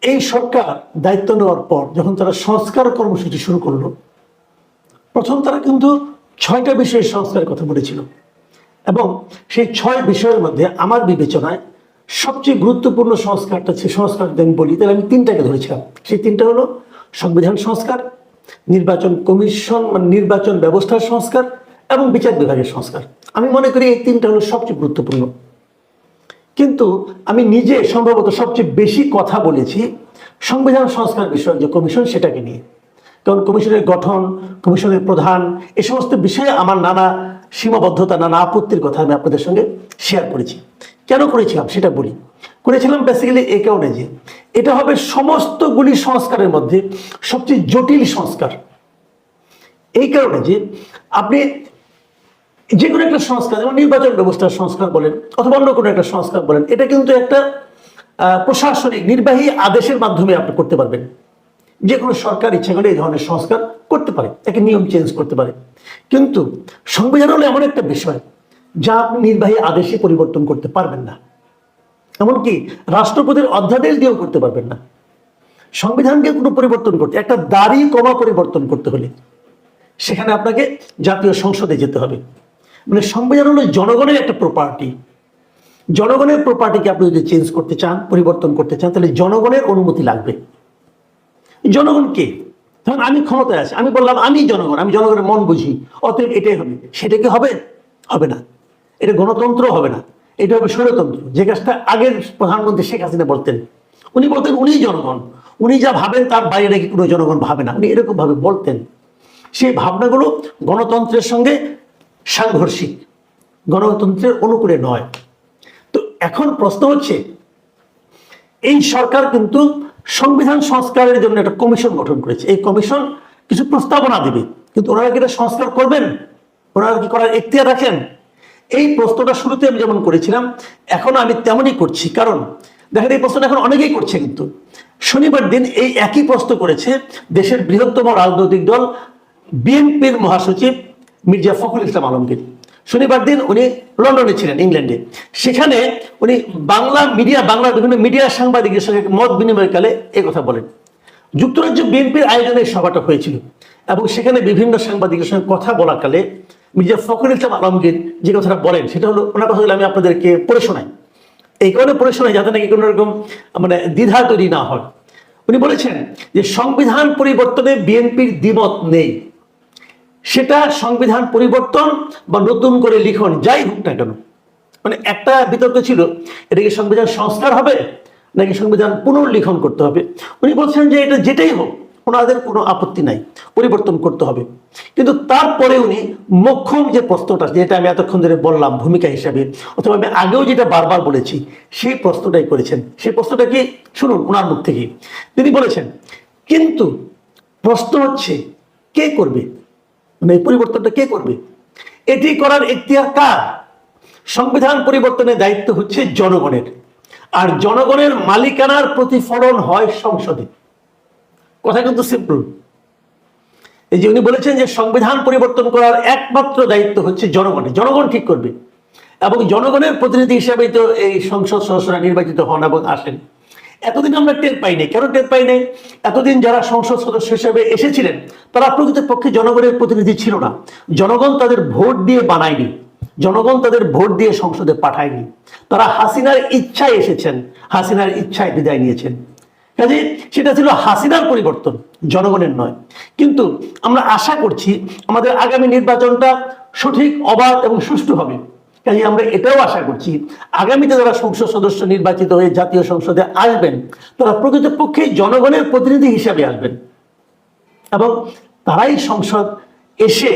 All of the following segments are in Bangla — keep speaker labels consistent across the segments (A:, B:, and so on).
A: এই সরকার দায়িত্ব নেওয়ার পর যখন তারা সংস্কার কর্মসূচি শুরু করলো, প্রথম তারা কিন্তু 6টা বিষয়ের সংস্কারের কথা বলেছিল এবং সেই 6 বিষয়ের মধ্যে আমার বিবেচনায় সবচেয়ে গুরুত্বপূর্ণ সংস্কারটা সে সংস্কার যদি আমি বলি তাহলে আমি 3টাকে ধরেছিলাম। সেই 3টা হলো সংবিধান সংস্কার, নির্বাচন কমিশন মানে নির্বাচন ব্যবস্থার সংস্কার এবং বিচার বিভাগের সংস্কার। আমি মনে করি এই 3টা হলো সবচেয়ে গুরুত্বপূর্ণ। কিন্তু আমি নিজে সম্ভবত সবচেয়ে বেশি কথা বলেছি সংবিধান সংস্কার বিষয়ক যে কমিশন সেটাকে নিয়ে, কারণ কমিশনের গঠন, কমিশনের প্রধান, এই সমস্ত বিষয়ে আমার নানা সীমাবদ্ধতা, নানা আপত্তির কথা আমি আপনাদের সঙ্গে শেয়ার করেছি। কেন করেছিলাম সেটা বলি। করেছিলাম বেসিক্যালি এই কারণে যে এটা হবে সমস্তগুলি সংস্কারের মধ্যে সবচেয়ে জটিল সংস্কার। এই কারণে যে আপনি যে কোনো একটা সংস্কার, যেমন নির্বাচন ব্যবস্থার সংস্কার বলেন অথবা অন্য কোনো একটা সংস্কার বলেন, এটা কিন্তু একটা প্রশাসনিক নির্বাহী আদেশের মাধ্যমে আপনি করতে পারবেন। যে কোনো সরকার ইচ্ছা করলে এই ধরনের সংস্কার করতে পারে, একে নিয়ম চেঞ্জ করতে পারে। কিন্তু সংবিধান হলো এমন একটা বিষয় যা আপনি নির্বাহী আদেশে পরিবর্তন করতে পারবেন না, এমনকি রাষ্ট্রপতির অধ্যাদেশ দিয়েও করতে পারবেন না। সংবিধানকে কোনো পরিবর্তন করতে, একটা দাড়ি কমা পরিবর্তন করতে হলে সেখানে আপনাকে জাতীয় সংসদে যেতে হবে। মানে সংবিধান হলো জনগণের একটা প্রপার্টি। জনগণের প্রপার্টিকে আপনি যদি চেঞ্জ করতে চান, পরিবর্তন করতে চান, তাহলে জনগণের অনুমতি লাগবে। জনগণ কে? ধরুন আমি ক্ষমতায় আছি, আমি বললাম আমি জনগণ, আমি জনগণের মন বুঝি, অতএব এটাই হবে। সেটা কি হবে? হবে না। এটা গণতন্ত্র হবে না, এটা হবে স্বৈরতন্ত্র। যে কাজটা আগের প্রধানমন্ত্রী শেখ হাসিনা বলতেন, উনি বলতেন উনি জনগণ, উনি যা ভাবেন তার বাইরে নাকি কোনো জনগণ ভাবে না, উনি এরকম ভাবে বলতেন। সেই ভাবনাগুলো গণতন্ত্রের সঙ্গে সাংঘর্ষিক, গণতন্ত্রের অনুকূলে নয়। তো এখন প্রশ্ন হচ্ছে, এই সরকার কিন্তু সংবিধান সংস্কারের জন্য একটা কমিশন গঠন করেছে। এই কমিশন কিছু প্রস্তাবনা দেবে, কিন্তু ওনারা কি এটা সংস্কার করবেন? ওনারা কি করার এখতিয়ার রাখেন? এই প্রশ্নটা শুরুতে আমি যেমন করেছিলাম এখন আমি তেমনই করছি। কারণ দেখেন এই প্রশ্নটা এখন অনেকেই করছে, কিন্তু শনিবার দিন এই একই প্রশ্ন করেছে দেশের বৃহত্তম রাজনৈতিক দল বিএনপির মহাসচিব মির্জা ফখরুল ইসলাম আলমগীর। শনিবার দিন উনি লন্ডনে ছিলেন, ইংল্যান্ডে। সেখানে উনি বাংলার বিভিন্ন মিডিয়া সাংবাদিকের সঙ্গে মত বিনিময়কালে এই কথা বলেন। যুক্তরাজ্য বিএনপির আয়োজনে সভাটা হয়েছিল এবং সেখানে বিভিন্ন সাংবাদিকের সঙ্গে কথা বলাকালে মির্জা ফখরুল ইসলাম আলমগীর যে কথাটা বলেন সেটা হলো, ওনার কথাগুলো আমি আপনাদেরকে পড়ে শোনাই। এই কারণে পড়ে শোনাই যাতে নাকি কোনো রকম মানে দ্বিধা তৈরি না হয়। উনি বলেছেন যে সংবিধান পরিবর্তনে বিএনপির দ্বিমত নেই, সেটা সংবিধান পরিবর্তন বা নতুন করে লিখন যাই হোক না কেন। মানে একটা বিতর্ক ছিল, এটা কি সংবিধান সংস্কার হবে নাকি সংবিধান পুনর্লিখন করতে হবে। উনি বলছেন যে এটা যেটাই হোক ওনাদের কোনো আপত্তি নাই, পরিবর্তন করতে হবে। কিন্তু তারপরে উনি মোক্ষম যে প্রশ্নটা, যেটা আমি এতক্ষণ ধরে বললাম ভূমিকা হিসাবে, অথবা আমি আগেও যেটা বারবার বলেছি সেই প্রশ্নটাই করেছেন। সেই প্রশ্নটা কি শুনুন ওনার মুখ থেকে। তিনি বলেছেন, কিন্তু প্রশ্ন হচ্ছে কে করবে, মানে এই পরিবর্তনটা কে করবে? এটি করার এখতিয়ার কার? সংবিধান পরিবর্তনের দায়িত্ব হচ্ছে জনগণের, আর জনগণের মালিকানার প্রতিফলন হয় সংসদে। কথা কিন্তু সিম্পল। এই যে উনি বলেছেন যে সংবিধান পরিবর্তন করার একমাত্র দায়িত্ব হচ্ছে জনগণের, জনগণ ঠিক করবে। এবং জনগণের প্রতিনিধি হিসাবে তো এই সংসদ সদস্যরা নির্বাচিত হন এবং আসেন। এতদিন আমরা টের পাইনি। কেন টের পাইনি? এতদিন যারা সংসদ সদস্য হিসেবে এসেছিলেন তারা প্রকৃতপক্ষে জনগণের প্রতিনিধি ছিল না। জনগণ তাদের ভোট দিয়ে বানায়নি, জনগণ তাদের ভোট দিয়ে সংসদে পাঠায়নি। তারা হাসিনার ইচ্ছায় এসেছেন, হাসিনার ইচ্ছায় বিদায় নিয়েছেন। কাজে সেটা ছিল হাসিনার পরিবর্তন, জনগণের নয়। কিন্তু আমরা আশা করছি আমাদের আগামী নির্বাচনটা সঠিক, অবাধ এবং সুষ্ঠু হবে। কাজে আমরা এটাও আশা করছি আগামীতে যারা সংসদ সদস্য নির্বাচিত হয়ে জাতীয় সংসদে আসবেন তারা প্রকৃতপক্ষে জনগণের প্রতিনিধি হিসাবে আসবেন এবং তারাই সংসদ এসে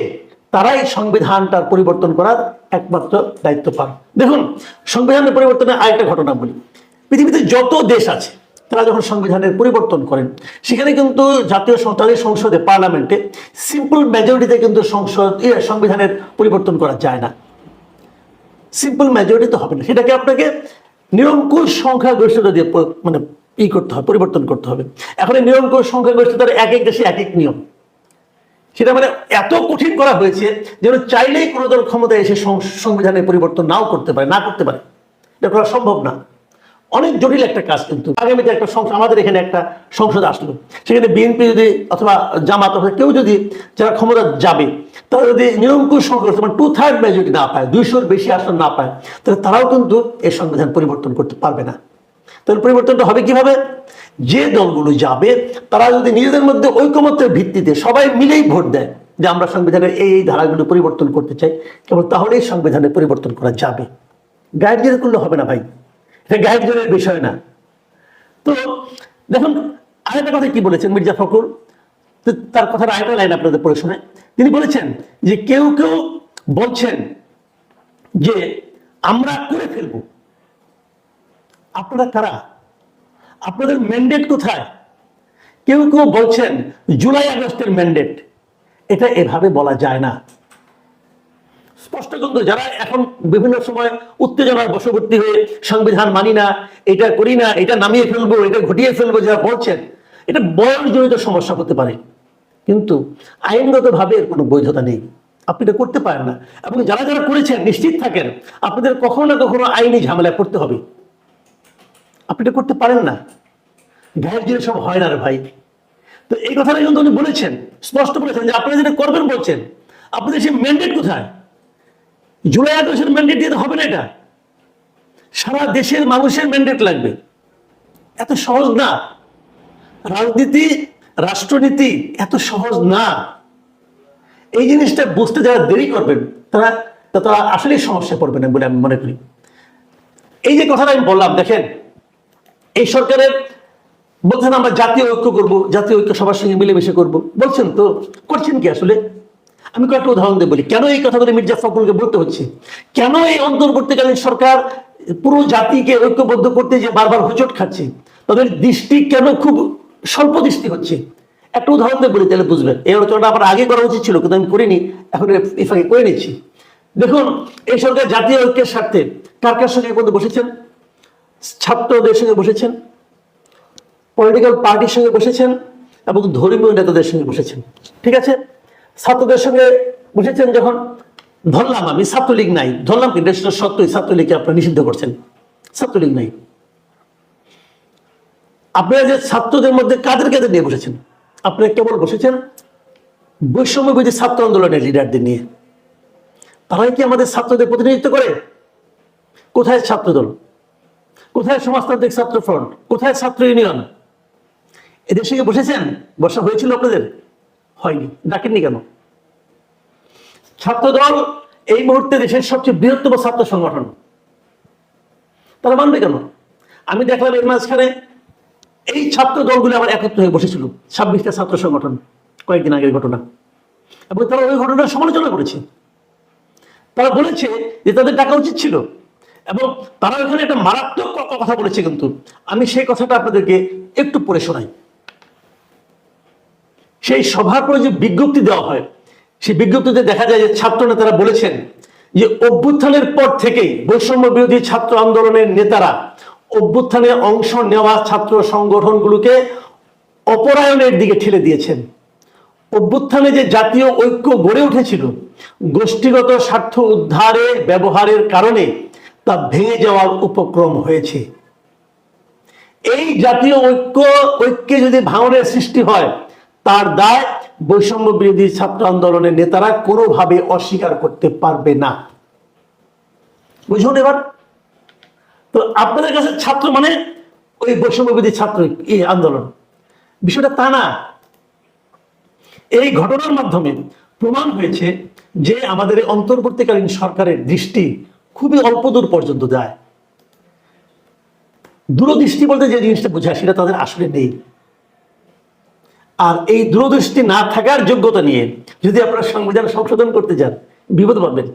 A: তারাই সংবিধানটার পরিবর্তন করার একমাত্র দায়িত্ব পান। দেখুন সংবিধানের পরিবর্তনের আরেকটা ঘটনা বলি। পৃথিবীতে যত দেশ আছে তারা যখন সংবিধানের পরিবর্তন করেন সেখানে কিন্তু জাতীয় তাদের সংসদে, পার্লামেন্টে সিম্পল মেজরিটিতে কিন্তু সংবিধানের পরিবর্তন করা যায় না। সিম্পল মেজরিটি তো হবে না, সেটাকে আপনাকে নিরঙ্কুশ সংখ্যাগরিষ্ঠতা দিয়ে মানে করতে হবে, পরিবর্তন করতে হবে। এখন এই নিরঙ্কুশ সংখ্যাগরিষ্ঠতার এক এক দেশে এক এক নিয়ম। সেটা মানে এত কঠিন করা হয়েছে যেন চাইলেই কোনো দল ক্ষমতায় এসে সংবিধানের পরিবর্তন নাও করতে পারে, না করতে পারে। এটা করা সম্ভব না। অনেক জটিল একটা কাজ। কিন্তু আগামীতে একটা সংসদ, আমাদের এখানে একটা সংসদ আসলো, সেখানে বিএনপি যদি অথবা জামাত অথবা কেউ যদি, যারা ক্ষমতা যাবে, তারা যদি নিরঙ্কুশ সংখ্যা 2/3 মেজরিটি না পায়, 200-র বেশি আসন না পায়, তাহলে তারাও কিন্তু এই সংবিধান পরিবর্তন করতে পারবে না। তাহলে পরিবর্তনটা হবে কিভাবে? যে দলগুলো যাবে তারা যদি নিজেদের মধ্যে ঐকমত্যের ভিত্তিতে সবাই মিলেই ভোট দেয় যে আমরা সংবিধানের এই ধারাগুলো পরিবর্তন করতে চাই, কেবল তাহলেই সংবিধানে পরিবর্তন করা যাবে। গাইড জোরে করলে হবে না ভাই, এটা গাইড জোরের বিষয় না। তো দেখুন আরেকটা কথা কি বলেছেন মির্জা ফখরুল, তার কথার আরেকটা লাইন আপনাদের পড়ে শোনায়। তিনি বলেছেন যে কেউ কেউ বলছেন যে আমরা করে ফেলবো। আপনারা কারা? আপনাদের ম্যান্ডেট কোথায়? কেউ কেউ বলছেন জুলাই আগস্টের ম্যান্ডেট। এটা এভাবে বলা যায় না। স্পষ্ট কিন্তু যারা এখন বিভিন্ন সময় উত্তেজনার বশবর্তী হয়ে সংবিধান মানি না, এটা করি না, এটা নামিয়ে ফেলবো, এটা ঘটিয়ে ফেলবো, যারা বলছেন, এটা বয়সজনিত সমস্যা হতে পারে, কিন্তু আইনগতভাবে এর কোনো বৈধতা নেই। আপনি এটা করতে পারেন না। এবং যারা যারা করেছেন নিশ্চিত থাকেন আপনাদের কখনো না কখনো আইনি ঝামেলায় পড়তে হবে। আপনি এটা করতে পারেন না। গায়ের জোরে সব হয় না রে ভাই। তো এই কথাটা কিন্তু উনি বলেছেন, স্পষ্ট বলেছেন যে আপনারা যেটা করবেন বলছেন, আপনাদের সেই ম্যান্ডেট কোথায়? জুলাই আগস্টের ম্যান্ডেট দিয়ে হবে না। এটা সারা দেশের মানুষের ম্যান্ডেট লাগবে। এত সহজ না। রাজনীতি, রাষ্ট্রনীতি এত সহজ না। এই জিনিসটা বুঝতে যারা দেরি করবেন তারা তারা আসলেই সমস্যায় পড়বেন বলে আমি মনে করি। এই যে কথাটা আমি বললাম, দেখেন এই সরকারের বলছেন আমরা জাতীয় ঐক্য করব, জাতীয় ঐক্য সবার সঙ্গে মিলেমিশে করব বলছেন, তো করছেন কি আসলে? আমি কয়েকটা উদাহরণ দিয়ে বলি কেন এই কথাগুলো মির্জা ফখরুলকে বলতে হচ্ছে, কেন এই অন্তর্বর্তীকালীন সরকার পুরো জাতিকে ঐক্যবদ্ধ করতে যে বারবার হোঁচট খাচ্ছে, তাদের দৃষ্টি কেন খুব স্বল্প দৃষ্টি হচ্ছে। একটা উদাহরণ দিয়ে বলি তাহলে বুঝবেন। এই আলোচনাটা আমার আগে করা উচিত ছিল, কিন্তু আমি করিনি, এখন এফাকে করে নিচ্ছি। দেখুন এই সরকার জাতীয় ঐক্যের স্বার্থে কার কার সঙ্গে বসেছেন? ছাত্রদের সঙ্গে বসেছেন, পলিটিক্যাল পার্টির সঙ্গে বসেছেন এবং ধর্মীয় নেতাদের সঙ্গে বসেছেন। ঠিক আছে, ছাত্রদের সঙ্গে বসেছেন যখন, ধরলাম আমি ছাত্রলীগ নাই, ধরলাম কি সত্যই ছাত্রলীগকে আপনারা নিষিদ্ধ করছেন, ছাত্রলীগ নাই। আপনারা যে ছাত্রদের মধ্যে কাদের কাদের নিয়ে বসেছেন? আপনারা কেবল বসেছেন বৈষম্যবিরোধী ছাত্র আন্দোলনের লিডারদের নিয়ে। তারাই কি আমাদের ছাত্রদের প্রতিনিধিত্ব করে? কোথায় ছাত্রদল? কোথায় সমাজতান্ত্রিক ছাত্র ফ্রন্ট? কোথায় ছাত্র ইউনিয়ন? এদের সঙ্গে বসেছেন? বসা হয়েছিল আপনাদের? হয়নি। ডাকেননি কেন? ছাত্রদল এই মুহূর্তে দেশের সবচেয়ে বৃহত্তম ছাত্র সংগঠন, তারা মানবে কেন? আমি দেখলাম এর মাঝখানে এই ছাত্র দলগুলো আবার একত্র হয়ে বসেছিল, 26টা ছাত্র সংগঠন, কয়েকদিন আগের ঘটনা, এবং তারা ওই ঘটনার সমালোচনা করেছে। তারা বলেছে যে তাদের ডাকা উচিত ছিল, এবং তারা ওখানে একটা মারাত্মক কথা বলেছে। কিন্তু আমি সেই কথাটা আপনাদেরকে একটু পড়ে শোনাই। সেই সভার পরে যে বিজ্ঞপ্তি দেওয়া হয়, সেই বিজ্ঞপ্তিতে দেখা যায় যে ছাত্র নেতারা বলেছেন যে অভ্যুত্থানের পর থেকেই বৈষম্য বিরোধী ছাত্র আন্দোলনের নেতারা অভ্যুত্থানে অংশ নেওয়া ছাত্র সংগঠনগুলোকে অপরায়ণের দিকে ঠেলে দিয়েছেন। অভ্যুত্থানে যে জাতীয় ঐক্য গড়ে উঠেছিল, গোষ্ঠীগত স্বার্থ উদ্ধারে ব্যবহারের কারণে তা ভেঙে যাওয়ার উপক্রম হয়েছে। এই জাতীয় ঐক্যে যদি ভাঙনের সৃষ্টি হয়, তার দায় বৈষম্য বিরোধী ছাত্র আন্দোলনের নেতারা কোনোভাবে অস্বীকার করতে পারবে না। বুঝুন এবার। তো আপনাদের কাছে ছাত্র মানে ওই বৈষম্য বিরোধী ছাত্র এই আন্দোলন, বিষয়টা তা না। এই ঘটনার মাধ্যমে প্রমাণ হয়েছে যে আমাদের অন্তর্বর্তীকালীন সরকারের দৃষ্টি খুবই অল্প দূর পর্যন্ত যায়। দূরদৃষ্টি বলতে যে জিনিসটা বোঝায় সেটা তাদের আসলে নেই। আর এই দূরদৃষ্টি না থাকার যোগ্যতা নিয়ে যদি আপনারা সংবিধান সংশোধন করতে যান, বিপদ পাবেন।